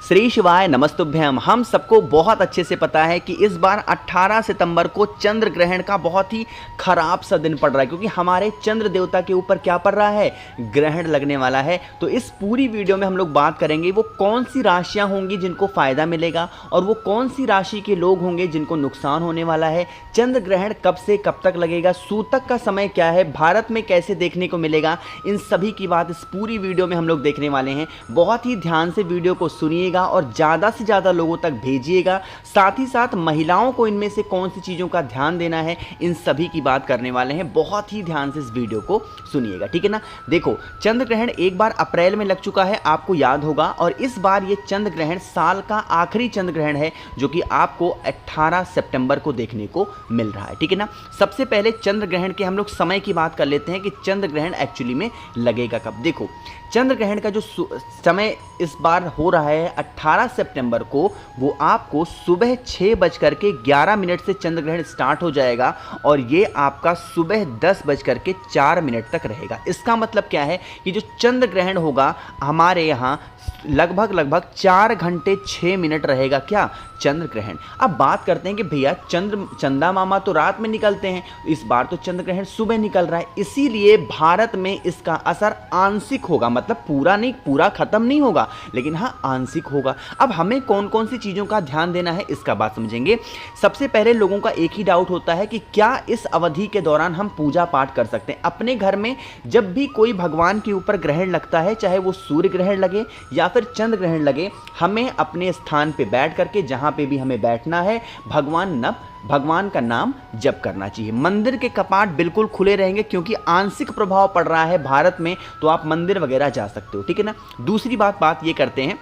श्री शिवाय नमस्तुभ्यम। हम सबको बहुत अच्छे से पता है कि इस बार 18 सितंबर को चंद्र ग्रहण का बहुत ही खराब सा दिन पड़ रहा है, क्योंकि हमारे चंद्र देवता के ऊपर क्या पड़ रहा है, ग्रहण लगने वाला है। तो इस पूरी वीडियो में हम लोग बात करेंगे वो कौन सी राशियां होंगी जिनको फायदा मिलेगा और वो कौन सी राशि के लोग होंगे जिनको नुकसान होने वाला है। चंद्र ग्रहण कब से कब तक लगेगा, सूतक का समय क्या है, भारत में कैसे देखने को मिलेगा, इन सभी की बात इस पूरी वीडियो में हम लोग देखने वाले हैं। बहुत ही ध्यान से वीडियो को सुनिएगा और ज़्यादा से ज़्यादा लोगों तक भेजिएगा। साथ ही साथ महिलाओं को इनमें से कौन सी चीज़ों का ध्यान देना है, इन सभी की बात करने वाले हैं। बहुत ही ध्यान से इस वीडियो को सुनिएगा, ठीक है ना। देखो, चंद्र ग्रहण एक बार अप्रैल में लग चुका है, आपको याद होगा, और इस बार ये चंद्र ग्रहण साल का आखिरी चंद्र ग्रहण है जो कि आपको 18 सितंबर को देखने को मिल रहा है, ठीक है ना। सबसे पहले चंद्र ग्रहण के हम लोग समय की बात कर लेते हैं कि चंद्र ग्रहण एक्चुअली में लगेगा कब। देखो, चंद्र ग्रहण का जो समय इस बार हो रहा है 18 सितंबर को, वो आपको सुबह 6:11 से चंद्र ग्रहण स्टार्ट हो जाएगा और ये आपका सुबह 10:04 तक रहेगा। इसका मतलब क्या है कि जो चंद्र ग्रहण होगा हमारे यहाँ लगभग 4 घंटे 6 मिनट रहेगा क्या, चंद्र ग्रहण। अब बात करते हैं कि भैया चंदा मामा तो रात में निकलते हैं, इस बार तो चंद्र ग्रहण सुबह निकल रहा है, इसीलिए भारत में इसका असर आंशिक होगा, मतलब पूरा नहीं, पूरा खत्म नहीं होगा, लेकिन हाँ आंशिक होगा। अब हमें कौन कौन सी चीज़ों का ध्यान देना है इसका बात समझेंगे। सबसे पहले लोगों का एक ही डाउट होता है कि क्या इस अवधि के दौरान हम पूजा पाठ कर सकते हैं। अपने घर में जब भी कोई भगवान के ऊपर ग्रहण लगता है, चाहे वो सूर्य ग्रहण लगे या फिर चंद्र ग्रहण लगे, हमें अपने स्थान पे बैठ करके, जहां पे भी हमें बैठना है, भगवान का नाम जप करना चाहिए। मंदिर के कपाट बिल्कुल खुले रहेंगे क्योंकि आंशिक प्रभाव पड़ रहा है भारत में, तो आप मंदिर वगैरह जा सकते हो, ठीक है ना। दूसरी बात ये करते हैं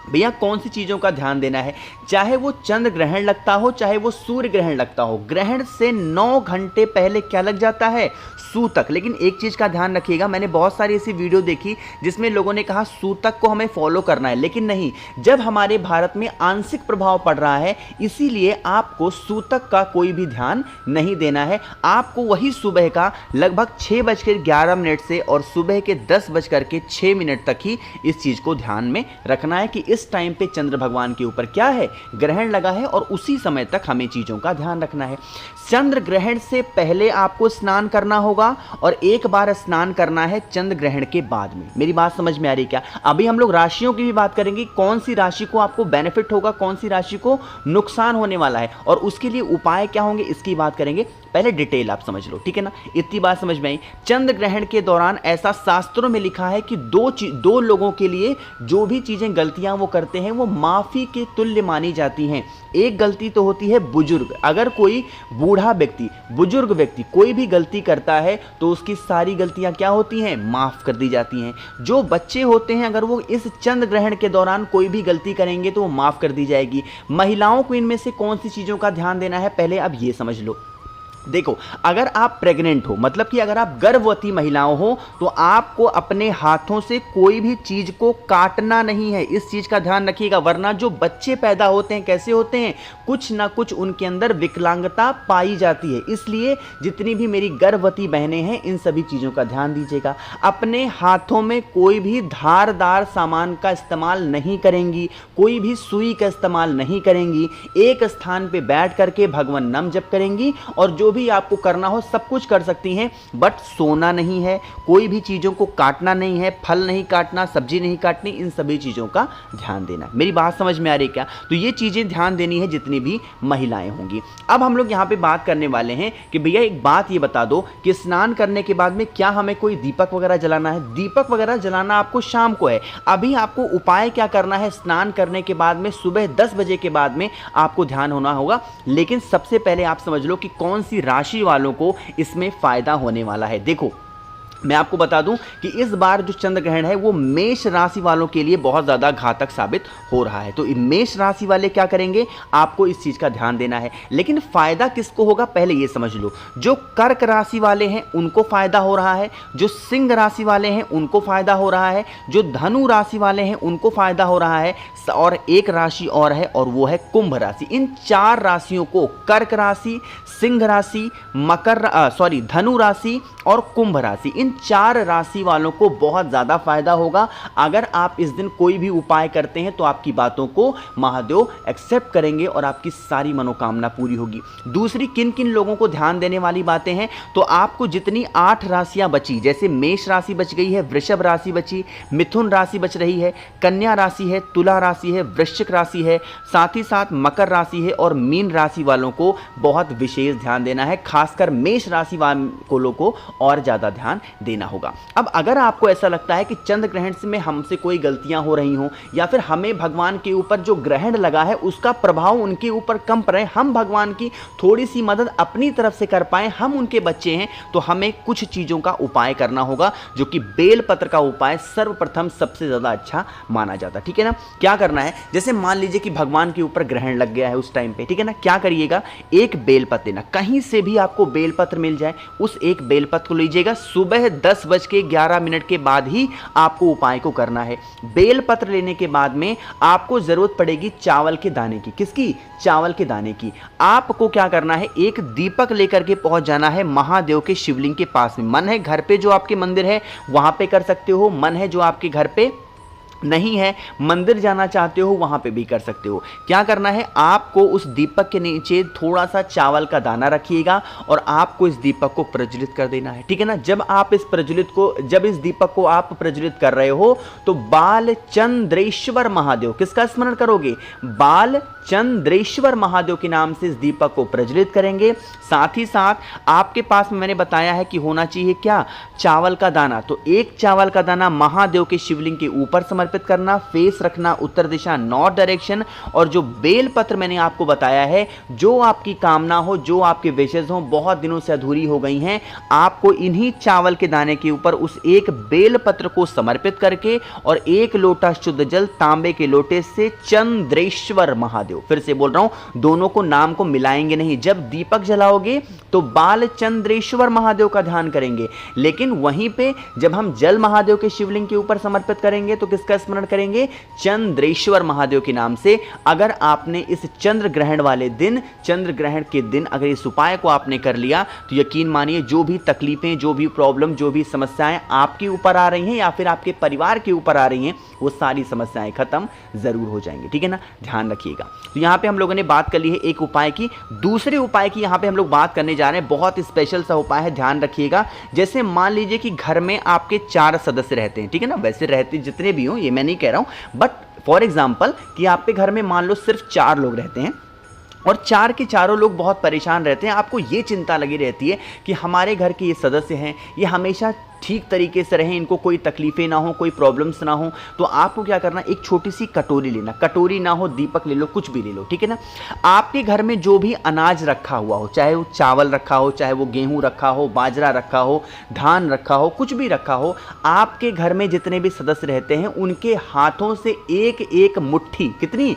भैया कौन सी चीज़ों का ध्यान देना है। चाहे वो चंद्र ग्रहण लगता हो, चाहे वो सूर्य ग्रहण लगता हो, ग्रहण से 9 घंटे पहले क्या लग जाता है, सूतक। लेकिन एक चीज़ का ध्यान रखिएगा, मैंने बहुत सारी ऐसी वीडियो देखी जिसमें लोगों ने कहा सूतक को हमें फॉलो करना है, लेकिन नहीं, जब हमारे भारत में आंशिक प्रभाव पड़ रहा है इसीलिए आपको सूतक का कोई भी ध्यान नहीं देना है। आपको वही सुबह का लगभग 6:11 से और सुबह के 10:06 तक ही इस चीज़ को ध्यान में रखना है कि इस टाइम पे चंद्र भगवान के ऊपर क्या है, ग्रहण लगा है, और उसी समय तक हमें चीज़ों का ध्यान रखना है। चंद्र ग्रहण से पहले आपको स्नान करना होगा और एक बार स्नान करना है चंद्र ग्रहण के बाद में। मेरी बात समझ में आ रही क्या। अभी हम लोग राशियों की भी बात करेंगे, कौन सी राशि को आपको बेनिफिट होगा, कौन सी राशि को नुकसान होने वाला है और उसके लिए उपाय क्या होंगे, इसकी बात करेंगे। पहले डिटेल आप समझ लो, ठीक है ना। इतनी बात समझ में आई। चंद्र ग्रहण के दौरान ऐसा शास्त्रों में लिखा है कि दो लोगों के लिए जो भी चीज़ें गलतियां वो करते हैं वो माफ़ी के तुल्य मानी जाती हैं। एक गलती तो होती है बुजुर्ग, अगर कोई बूढ़ा व्यक्ति, बुजुर्ग व्यक्ति कोई भी गलती करता है तो उसकी सारी गलतियां क्या होती हैं, माफ़ कर दी जाती हैं। जो बच्चे होते हैं अगर वो इस चंद्र ग्रहण के दौरान कोई भी गलती करेंगे तो वो माफ़ कर दी जाएगी। महिलाओं को इनमें से कौन सी चीज़ों का ध्यान देना है, पहले अब ये समझ लो। देखो, अगर आप प्रेग्नेंट हो, मतलब कि अगर आप गर्भवती महिलाओं हो, तो आपको अपने हाथों से कोई भी चीज़ को काटना नहीं है, इस चीज़ का ध्यान रखिएगा। वरना जो बच्चे पैदा होते हैं कैसे होते हैं, कुछ ना कुछ उनके अंदर विकलांगता पाई जाती है। इसलिए जितनी भी मेरी गर्भवती बहनें हैं इन सभी चीज़ों का ध्यान दीजिएगा। अपने हाथों में कोई भी धारदार सामान का इस्तेमाल नहीं करेंगी, कोई भी सुई का इस्तेमाल नहीं करेंगी। एक स्थान पर बैठ करके भगवान नाम जप करेंगी और जो भी आपको करना हो सब कुछ कर सकती हैं, बट सोना नहीं है, कोई भी चीज़ों को काटना नहीं है, फल नहीं काटना, सब्जी नहीं काटनी, इन सभी चीज़ों का ध्यान देना। मेरी बात समझ में आ रही क्या। तो ये चीज़ें ध्यान देनी है जितनी भी महिलाएं होंगी। अब हम लोग यहाँ पे बात करने वाले हैं कि भैया एक बात ये बता दो कि स्नान करने के बाद में क्या हमें कोई दीपक वगैरह जलाना है। दीपक वगैरह जलाना आपको शाम को है। अभी आपको उपाय क्या करना है, स्नान करने के बाद में सुबह 10 बजे के बाद में आपको ध्यान होना होगा। लेकिन सबसे पहले आप समझ लो कि कौन सी राशि वालों को इसमें फायदा होने वाला है। देखो, मैं आपको बता दूं कि इस बार जो चंद्र ग्रहण है वो मेष राशि वालों के लिए बहुत ज़्यादा घातक साबित हो रहा है। तो मेष राशि वाले क्या करेंगे, आपको इस चीज़ का ध्यान देना है। लेकिन फ़ायदा किसको होगा पहले ये समझ लो। जो कर्क राशि वाले हैं उनको फ़ायदा हो रहा है, जो सिंह राशि वाले हैं उनको फ़ायदा हो रहा है, जो धनु राशि वाले हैं उनको फ़ायदा हो रहा है, और एक राशि और है और वो है कुंभ राशि। इन 4 राशियों को, कर्क राशि, सिंह राशि, धनु राशि और कुंभ राशि, इन इन 4 राशि वालों को बहुत ज़्यादा फायदा होगा। अगर आप इस दिन कोई भी उपाय करते हैं तो आपकी बातों को महादेव एक्सेप्ट करेंगे और आपकी सारी मनोकामना पूरी होगी। दूसरी किन किन लोगों को ध्यान देने वाली बातें हैं, तो आपको जितनी 8 राशियां बची, जैसे मेष राशि बच गई है, वृषभ राशि बची, मिथुन राशि बच रही है, कन्या राशि है, तुला राशि है, वृश्चिक राशि है, साथ ही साथ मकर राशि है और मीन राशि वालों को बहुत विशेष ध्यान देना है। खासकर मेष राशि वालों को और ज़्यादा ध्यान देना होगा। अब अगर आपको ऐसा लगता है कि चंद्र ग्रहण में हमसे कोई गलतियां हो रही हों या फिर हमें भगवान के ऊपर जो ग्रहण लगा है उसका प्रभाव उनके ऊपर कम पड़े, हम भगवान की थोड़ी सी मदद अपनी तरफ से कर पाए, हम उनके बच्चे हैं, तो हमें कुछ चीज़ों का उपाय करना होगा, जो कि बेलपत्र का उपाय सर्वप्रथम सबसे ज़्यादा अच्छा माना जाता है। ठीक है ना। क्या करना है, जैसे मान लीजिए कि भगवान के ऊपर ग्रहण लग गया है उस टाइम पे, ठीक है ना, क्या करिएगा, एक बेलपत्र लेना, कहीं से भी आपको बेलपत्र मिल जाए उस एक बेलपत्र को लीजिएगा। सुबह 10:11 के बाद ही आपको उपाय को करना है। बेलपत्र लेने के बाद में आपको जरूरत पड़ेगी चावल के दाने की। किसकी? चावल के दाने की। आपको क्या करना है, एक दीपक लेकर के पहुंच जाना है महादेव के शिवलिंग के पास में। मन है घर पे जो आपके मंदिर है वहां पे कर सकते हो, मन है जो आपके घर पे नहीं है, मंदिर जाना चाहते हो, वहां पे भी कर सकते हो। क्या करना है, आपको उस दीपक के नीचे थोड़ा सा चावल का दाना रखिएगा और आपको इस दीपक को प्रज्वलित कर देना है। ठीक है ना। जब इस दीपक को आप प्रज्वलित कर रहे हो तो बालचंद्रेश्वर महादेव, किसका स्मरण करोगे? बालचंद्रेश्वर महादेव के नाम से इस दीपक को प्रज्वलित करेंगे। साथ ही साथ आपके पास में मैंने बताया है कि होना चाहिए क्या, चावल का दाना। तो एक चावल का दाना महादेव के शिवलिंग के ऊपर समर्पित करना, फेस रखना उत्तर दिशा नॉर्थ डायरेक्शन, और जो बेल पत्र मैंने आपको बताया है, जो आपकी कामना हो, जो आपके विशेष हो, बहुत दिनों से अधूरी हो गई हैं, आपको इन्हीं चावल के दाने के ऊपर उस एक बेल पत्र को समर्पित करके और एक लोटा शुद्ध जल तांबे के लोटे से चंद्रेश्वर महादेव, फिर से बोल रहा हूं, दोनों को नाम को मिलाएंगे नहीं। जब दीपक जलाओगे तो बालचंद्रेश्वर महादेव का ध्यान करेंगे, लेकिन वहीं पे जब हम जल महादेव के शिवलिंग के ऊपर समर्पित करेंगे तो किसका स्मरण करेंगे? चंद्रेश्वर महादेव के नाम से। अगर आपने इस चंद्र ग्रहण वाले दिन, चंद्र ग्रहण के दिन अगर इस उपाय को आपने कर लिया तो यकीन मानिए जो भी तकलीफें, जो भी प्रॉब्लम, जो भी समस्याएं आपके ऊपर आ रही हैं या फिर आपके परिवार के ऊपर आ रही हैं, वो सारी समस्याएं खत्म जरूर हो जाएंगी। ठीक है ना, ध्यान रखिएगा। तो यहाँ पे हम लोगों ने बात कर ली है एक उपाय की। दूसरे उपाय की यहाँ पे हम लोग बात करने जा रहे हैं, बहुत स्पेशल सा उपाय है, ध्यान रखिएगा। जैसे मान लीजिए कि घर में आपके 4 सदस्य रहते हैं, ठीक है ना, वैसे रहते जितने भी हो, ये मैं नहीं कह रहा हूं, बट फॉर एग्जाम्पल कि आपके घर में मान लो सिर्फ 4 लोग रहते हैं और 4 के चारों लोग बहुत परेशान रहते हैं। आपको ये चिंता लगी रहती है कि हमारे घर के ये सदस्य हैं, ये हमेशा ठीक तरीके से रहें, इनको कोई तकलीफें ना हो, कोई प्रॉब्लम्स ना हो। तो आपको क्या करना, एक छोटी सी कटोरी लेना, कटोरी ना हो दीपक ले लो, कुछ भी ले लो, ठीक है ना। आपके घर में जो भी अनाज रखा हुआ हो, चाहे वो चावल रखा हो, चाहे वो गेहूं रखा हो, बाजरा रखा हो, धान रखा हो, कुछ भी रखा हो, आपके घर में जितने भी सदस्य रहते हैं उनके हाथों से एक एक मुट्ठी, कितनी,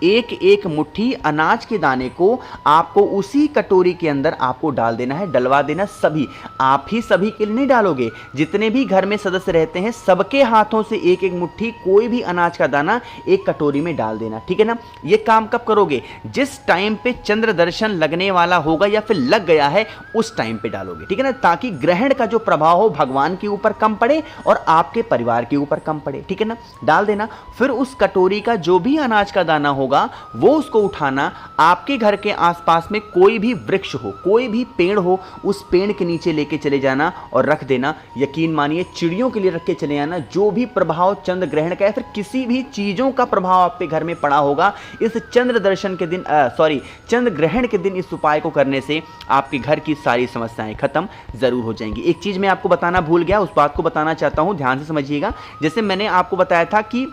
एक एक मुट्ठी अनाज के दाने को आपको उसी कटोरी के अंदर आपको डाल देना है, डलवा देना। सभी, आप ही सभी के लिए नहीं डालोगे, जितने भी घर में सदस्य रहते हैं सबके हाथों से एक एक मुट्ठी कोई भी अनाज का दाना एक कटोरी में डाल देना। ठीक है ना। ये काम कब करोगे? जिस टाइम पे चंद्र दर्शन लगने वाला होगा या फिर लग गया है उस टाइम पे डालोगे, ठीक है ना, ताकि ग्रहण का जो प्रभाव हो भगवान के ऊपर कम पड़े और आपके परिवार के ऊपर कम पड़े। ठीक है ना, डाल देना। फिर उस कटोरी का जो भी अनाज का दाना होगा वो उसको उठाना, आपके घर के आसपास में कोई भी वृक्ष हो, कोई भी पेड़ हो, उस पेड़ के नीचे लेके चले जाना और रख देना। यकीन मानिए चिड़ियों के लिए रख के चले जाना। जो भी प्रभाव चंद्र ग्रहण का या फिर किसी भी चीजों का प्रभाव आपके घर में पड़ा होगा, इस चंद्र दर्शन के दिन चंद्र ग्रहण के दिन इस उपाय को करने से आपके घर की सारी समस्याएं खत्म जरूर हो जाएंगी। एक चीज मैं आपको बताना भूल गया, उस बात को बताना चाहता हूं, ध्यान से समझिएगा। जैसे मैंने आपको बताया था कि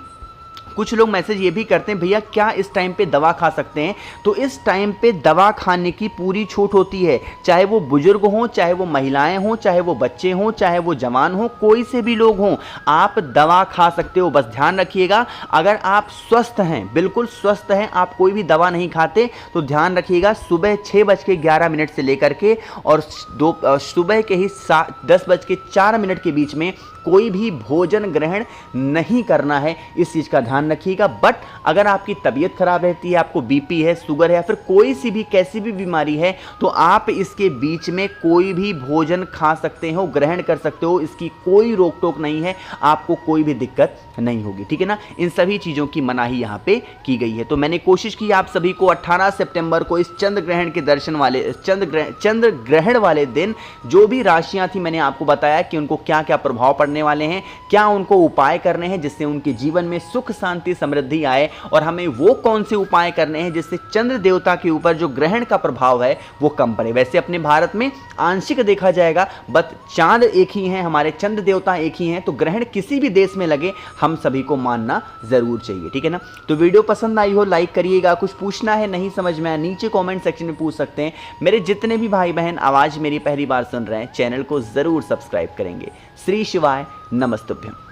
कुछ लोग मैसेज ये भी करते हैं, भैया क्या इस टाइम पे दवा खा सकते हैं? तो इस टाइम पे दवा खाने की पूरी छूट होती है, चाहे वो बुजुर्ग हों, चाहे वो महिलाएं हों, चाहे वो बच्चे हों, चाहे वो जवान हों, कोई से भी लोग हों, आप दवा खा सकते हो। बस ध्यान रखिएगा, अगर आप स्वस्थ हैं, बिल्कुल स्वस्थ हैं, आप कोई भी दवा नहीं खाते, तो ध्यान रखिएगा सुबह 6:11 से लेकर के और सुबह के ही 10:04 के बीच में कोई भी भोजन ग्रहण नहीं करना है, इस चीज़ का ध्यान रखिएगा। बट अगर आपकी तबीयत खराब रहती है, आपको बीपी है, शुगर है या फिर कोई सी भी कैसी भी बीमारी है, तो आप इसके बीच में कोई भी भोजन खा सकते हो, ग्रहण कर सकते हो, इसकी कोई रोक टोक नहीं है, आपको कोई भी दिक्कत नहीं होगी, ठीक है ना। इन सभी चीज़ों की मनाही यहाँ पे की गई है। तो मैंने कोशिश की आप सभी को 18 सितंबर को इस चंद्र ग्रहण के दर्शन वाले चंद्र ग्रहण वाले दिन जो भी राशियां थी मैंने आपको बताया कि उनको क्या क्या प्रभाव पड़ने वाले हैं, क्या उनको उपाय करने हैं जिससे उनके जीवन में सुख शांति समृद्धि आए, और हमें वो कौन से उपाय करने हैं जिससे चंद्र देवता के ऊपर जो ग्रहण का प्रभाव है वो कम पड़े। वैसे अपने भारत में आंशिक देखा जाएगा, बट चांद एक ही हैं, हमारे चंद्र देवता एक ही हैं, तो ग्रहण किसी भी देश में लगे हम सभी को मानना जरूर चाहिए, ठीक है ना। तो वीडियो पसंद आई हो लाइक करिएगा, कुछ पूछना है नहीं समझ में आया नीचे कमेंट सेक्शन में पूछ सकते हैं। मेरे जितने भी भाई बहन आवाज मेरी पहली बार सुन रहे हैं, चैनल को जरूर सब्सक्राइब करेंगे। श्री शिवाय नमस्तुभ्यम।